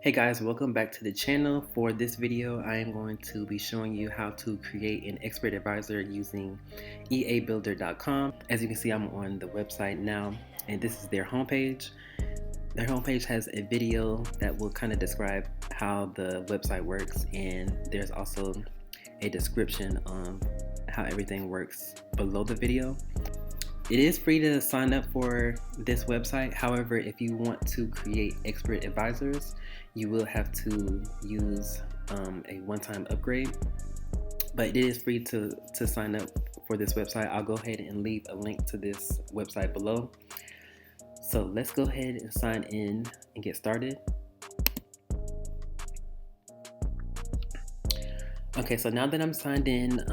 Hey guys, welcome back to the channel. For this video, I am going to be showing you how to create an expert advisor using EABuilder.com. As you can see, I'm on the website now, and this is their homepage. Their homepage has a video that will kind of describe how the website works, and there's also a description on how everything works below the video. It is free to sign up for this website. However, if you want to create expert advisors, you will have to use a one-time upgrade. But it is free to sign up for this website. I'll go ahead and leave a link to this website below. So let's go ahead and sign in and get started. Okay, so now that I'm signed in,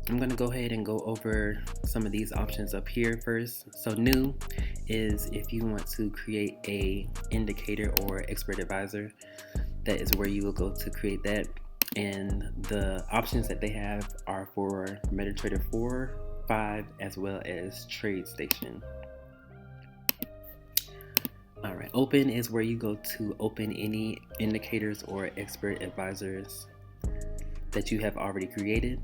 I'm going to go ahead and go over some of these options up here first. So new is if you want to create a indicator or expert advisor, that is where you will go to create that. And the options that they have are for MetaTrader 4, 5, as well as TradeStation. Alright, open is where you go to open any indicators or expert advisors that you have already created.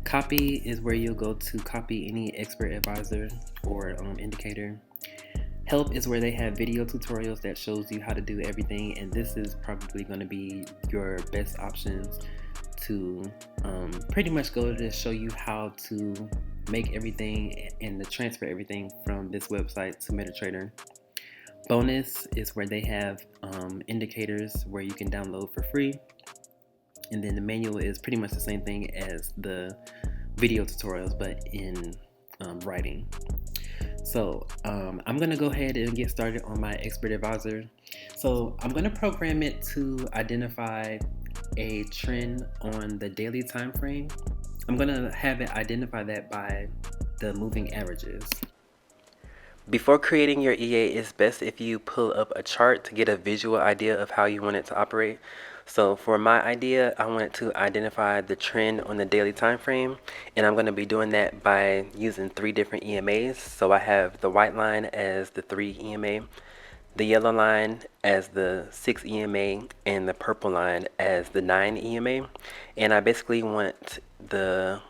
Copy is where you'll go to copy any expert advisor or indicator. Help is where they have video tutorials that shows you how to do everything, and this is probably going to be your best options to pretty much go to show you how to make everything and to transfer everything from this website to MetaTrader. Bonus is where they have indicators where you can download for free. And then the manual is pretty much the same thing as the video tutorials, but in writing. So I'm going to go ahead and get started on my expert advisor. So I'm going to program it to identify a trend on the daily time frame. I'm going to have it identify that by the moving averages. Before creating your EA, it's best if you pull up a chart to get a visual idea of how you want it to operate. So for my idea, I want to identify the trend on the daily time frame, and I'm going to be doing that by using 3 different EMAs. So I have the white line as the 3 EMA, the yellow line as the 6 EMA, and the purple line as the 9 EMA. And I basically want the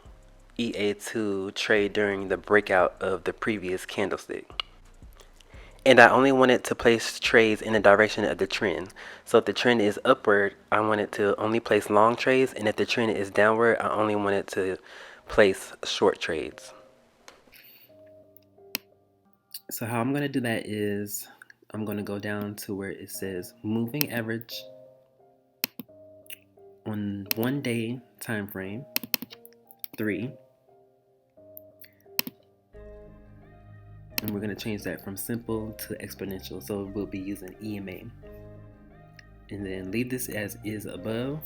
EA to trade during the breakout of the previous candlestick. And I only want it to place trades in the direction of the trend. So if the trend is upward, I want it to only place long trades, and if the trend is downward, I only want it to place short trades. So how I'm going to do that is I'm going to go down to where it says moving average on 1 day time frame 3. And we're going to change that from simple to exponential, so we'll be using EMA. And then leave this as is above.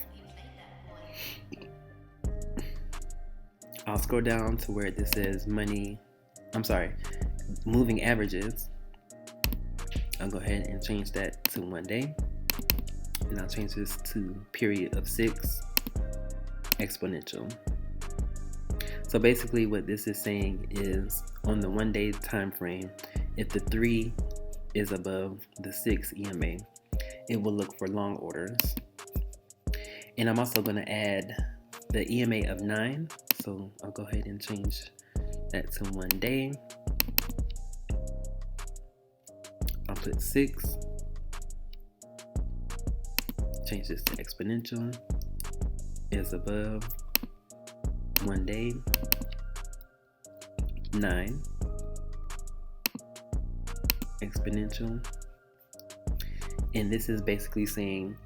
I'll scroll down to where this says moving averages. I'll go ahead and change that to 1 day. And I'll change this to period of 6 exponential. So basically what this is saying is on the 1 day time frame, if the 3 is above the 6 EMA, it will look for long orders. And I'm also going to add the EMA of 9. So I'll go ahead and change that to 1 day. I'll put 6. Change this to exponential. Is above 1 day 9 exponential. And this is basically saying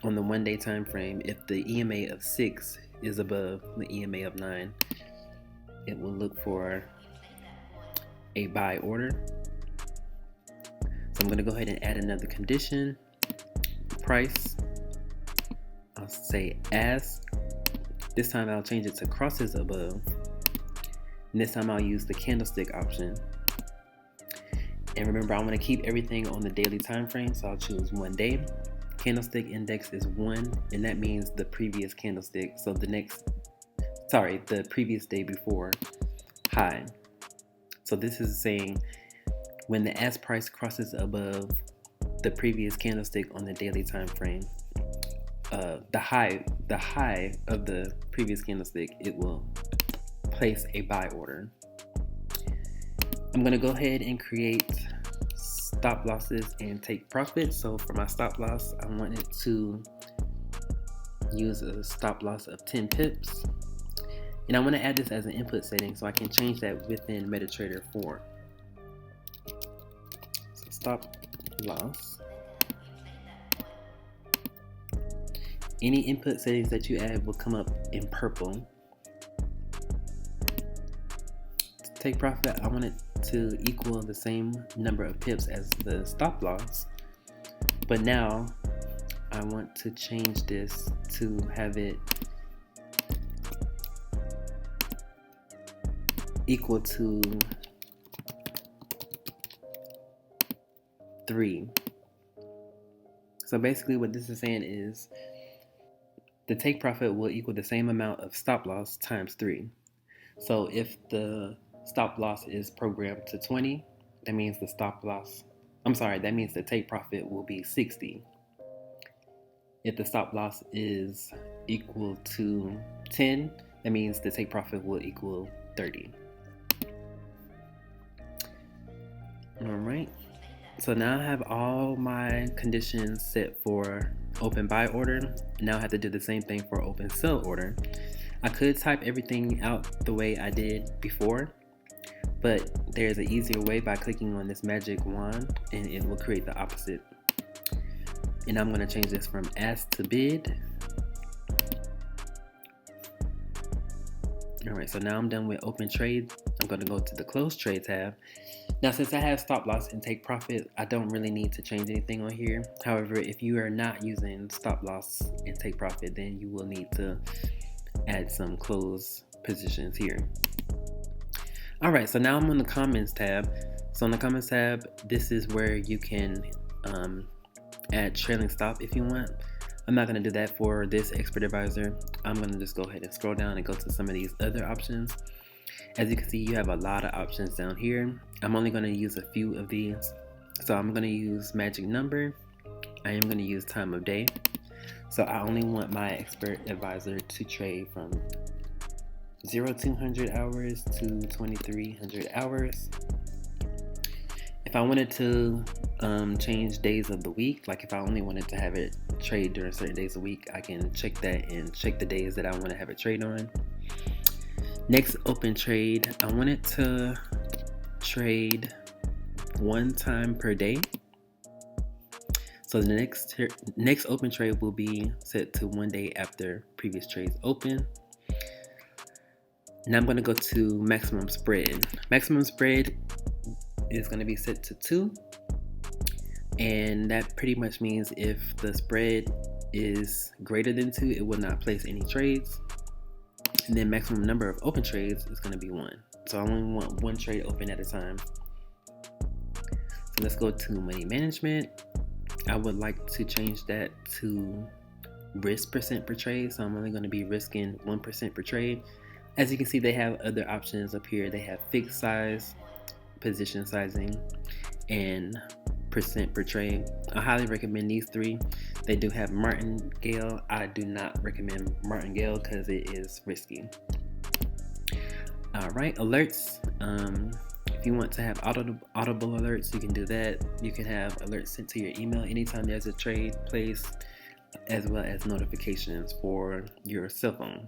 on the 1 day time frame, if the EMA of 6 is above the EMA of 9, it will look for a buy order. So I'm going to go ahead and add another condition. Price, I'll say as. This time I'll change it to crosses above. And this time I'll use the candlestick option. And remember, I want to keep everything on the daily time frame, so I'll choose 1 day. Candlestick index is 1, and that means the previous candlestick. So the previous day before high. So this is saying when the ask price crosses above the previous candlestick on the daily time frame, the high of the previous candlestick, it will place a buy order. I'm going to go ahead and create stop losses and take profit. So for my stop loss, I wanted to use a stop loss of 10 pips. And I want to add this as an input setting so I can change that within MetaTrader 4. So stop loss. Any input settings that you add will come up in purple. To take profit, I want it to equal the same number of pips as the stop loss. But now I want to change this to have it equal to 3. So basically what this is saying is the take profit will equal the same amount of stop loss times 3. So if the stop loss is programmed to 20, that means the take profit will be 60. If the stop loss is equal to 10, that means the take profit will equal 30. Alright, so now I have all my conditions set for open buy order. Now I have to do the same thing for open sell order. I could type everything out the way I did before, but there's an easier way by clicking on this magic wand and it will create the opposite. And I'm going to change this from ask to bid. Alright, so now I'm done with open trade. I'm going to go to the close trade tab. Now since I have stop loss and take profit, I don't really need to change anything on here. However, if you are not using stop loss and take profit, then you will need to add some close positions here. Alright, so now I'm on the comments tab. So on the comments tab, this is where you can add trailing stop if you want. I'm not going to do that for this expert advisor. I'm going to just go ahead and scroll down and go to some of these other options. As you can see, you have a lot of options down here. I'm only going to use a few of these. So I'm going to use magic number. I am going to use time of day. So I only want my expert advisor to trade from 0200 hours to 2300 hours. If I wanted to change days of the week, like if I only wanted to have it trade during certain days of the week, I can check that and check the days that I want to have it trade on. Next open trade, I want it to trade 1 time per day. So the next open trade will be set to 1 day after previous trades open. Now I'm going to go to maximum spread. Maximum spread is going to be set to 2. And that pretty much means if the spread is greater than 2, it will not place any trades. And then maximum number of open trades is going to be 1. So I only want 1 trade open at a time. So let's go to money management. I would like to change that to risk percent per trade. So I'm only going to be risking 1% per trade. As you can see, they have other options up here. They have fixed size, position sizing, and percent per trade. I highly recommend these 3. They do have martingale. I do not recommend martingale because it is risky. Alright, alerts. If you want to have audible alerts, you can do that. You can have alerts sent to your email anytime there's a trade placed, as well as notifications for your cell phone.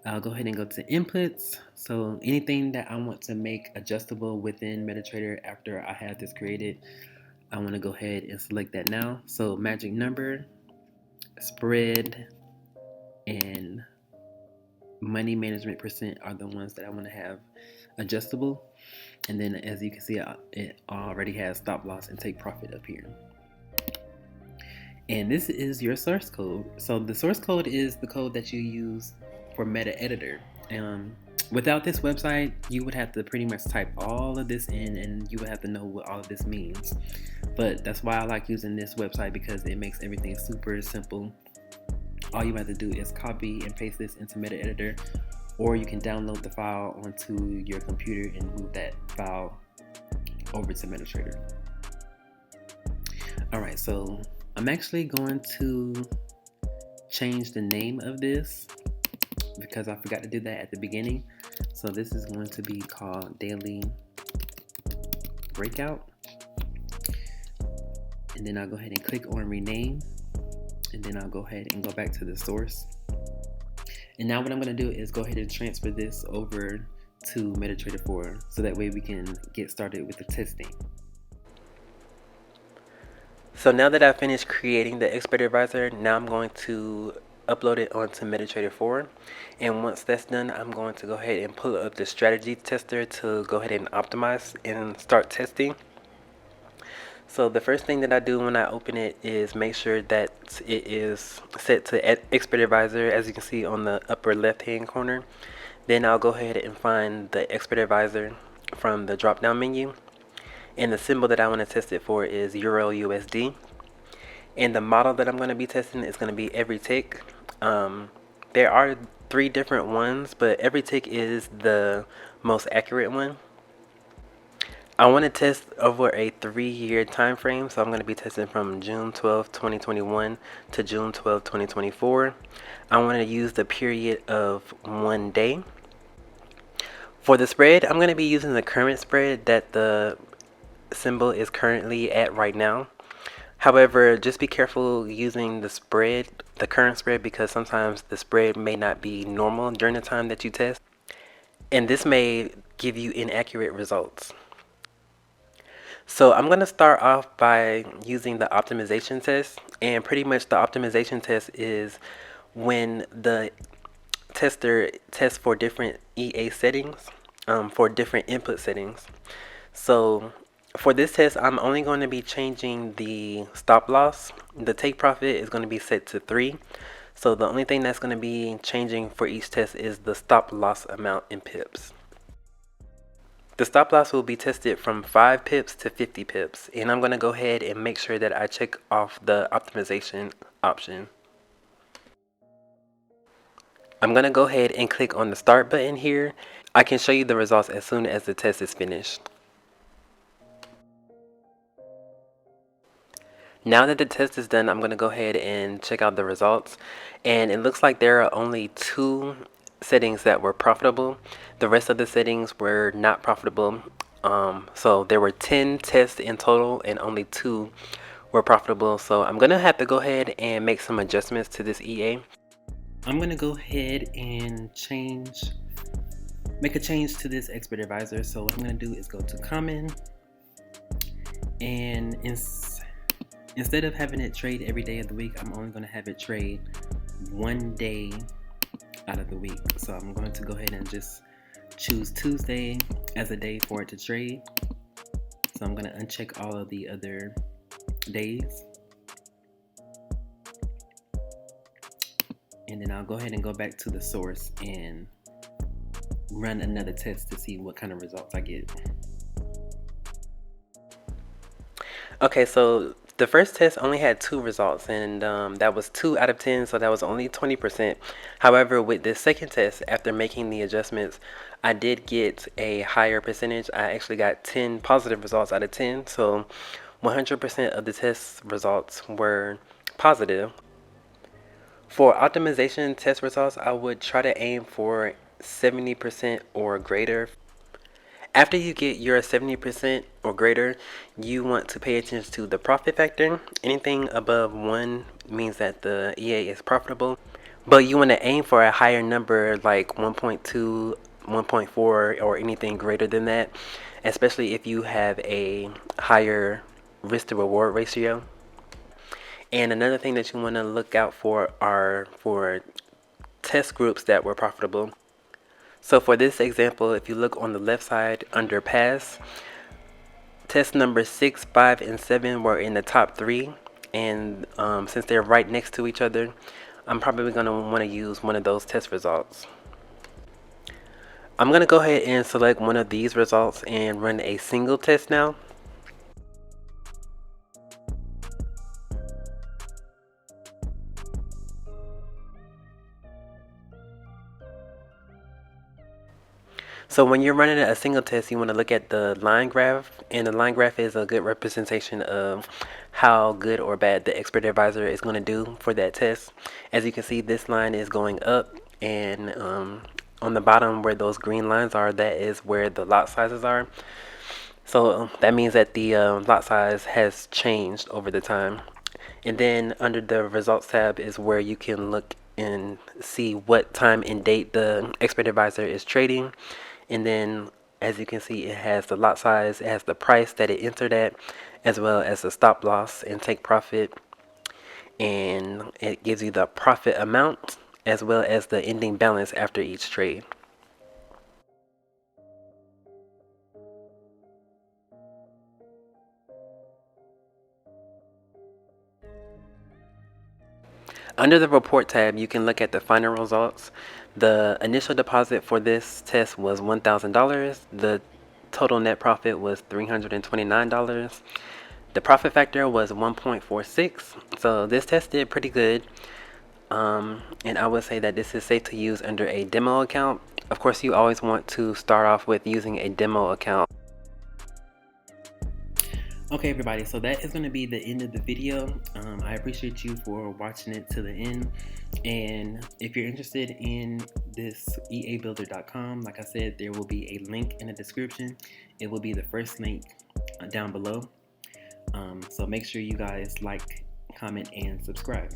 I'll go ahead and go to inputs. So anything that I want to make adjustable within MetaTrader after I have this created, I want to go ahead and select that now. So magic number, spread, and money management percent are the ones that I want to have adjustable. And then as you can see, it already has stop loss and take profit up here. And this is your source code. So the source code is the code that you use for Meta Editor. Without this website, you would have to pretty much type all of this in and you would have to know what all of this means. But that's why I like using this website, because it makes everything super simple. All you have to do is copy and paste this into Meta Editor, or you can download the file onto your computer and move that file over to MetaTrader. Alright, so I'm actually going to change the name of this because I forgot to do that at the beginning. So this is going to be called Daily Breakout. And then I'll go ahead and click on rename. And then I'll go ahead and go back to the source. And now what I'm going to do is go ahead and transfer this over to MetaTrader 4 so that way we can get started with the testing. So now that I've finished creating the Expert Advisor, now I'm going to upload it onto MetaTrader 4. And once that's done, I'm going to go ahead and pull up the strategy tester to go ahead and optimize and start testing. So the first thing that I do when I open it is make sure that it is set to Expert Advisor, as you can see on the upper left hand corner. Then I'll go ahead and find the Expert Advisor from the drop down menu. And the symbol that I want to test it for is Euro USD. And the model that I'm going to be testing is going to be every tick. There are 3 different ones, but every tick is the most accurate one. I want to test over a 3-year time frame, so I'm going to be testing from June 12, 2021 to June 12, 2024. I want to use the period of 1 day. For the spread, I'm going to be using the current spread that the symbol is currently at right now. However, just be careful using the current spread, because sometimes the spread may not be normal during the time that you test, and this may give you inaccurate results. So I'm going to start off by using the optimization test, and pretty much the optimization test is when the tester tests for different EA settings, for different input settings. So for this test, I'm only going to be changing the stop loss. The take profit is going to be set to 3. So the only thing that's going to be changing for each test is the stop loss amount in pips. The stop loss will be tested from 5 pips to 50 pips. And I'm going to go ahead and make sure that I check off the optimization option. I'm going to go ahead and click on the start button here. I can show you the results as soon as the test is finished. Now that the test is done, I'm going to go ahead and check out the results. And it looks like there are only 2 settings that were profitable. The rest of the settings were not profitable. So there were 10 tests in total and only 2 were profitable. So I'm going to have to go ahead and make some adjustments to this EA. I'm going to go ahead and make a change to this Expert Advisor. So what I'm going to do is go to Common, and instead of having it trade every day of the week, I'm only going to have it trade 1 day out of the week. So I'm going to go ahead and just choose Tuesday as a day for it to trade. So I'm going to uncheck all of the other days. And then I'll go ahead and go back to the source and run another test to see what kind of results I get. Okay, so the first test only had 2 results, and that was 2 out of 10, so that was only 20%. However, with this second test, after making the adjustments, I did get a higher percentage. I actually got 10 positive results out of 10, so 100% of the test results were positive. For optimization test results, I would try to aim for 70% or greater. After you get your 70% or greater, you want to pay attention to the profit factor. Anything above 1 means that the EA is profitable, but you want to aim for a higher number like 1.2, 1.4, or anything greater than that, especially if you have a higher risk to reward ratio. And another thing that you want to look out for are for test groups that were profitable. So for this example, if you look on the left side under pass, test number 6, 5, and 7 were in the top 3. And since they're right next to each other, I'm probably going to want to use one of those test results. I'm going to go ahead and select one of these results and run a single test now. So when you're running a single test, you want to look at the line graph, and the line graph is a good representation of how good or bad the expert advisor is going to do for that test. As you can see, this line is going up, and on the bottom where those green lines are, that is where the lot sizes are. So that means that the lot size has changed over the time. And then under the results tab is where you can look and see what time and date the expert advisor is trading. And then as you can see, it has the lot size, it has the price that it entered at, as well as the stop loss and take profit. And it gives you the profit amount as well as the ending balance after each trade. Under the report tab, you can look at the final results. The initial deposit for this test was $1,000. The total net profit was $329. The profit factor was 1.46. So this test did pretty good. And I would say that this is safe to use under a demo account. Of course, you always want to start off with using a demo account. Okay, everybody, so that is going to be the end of the video. I appreciate you for watching it to the end. And if you're interested in this EABuilder.com, like I said, there will be a link in the description. It will be the first link down below. So make sure you guys like, comment, and subscribe.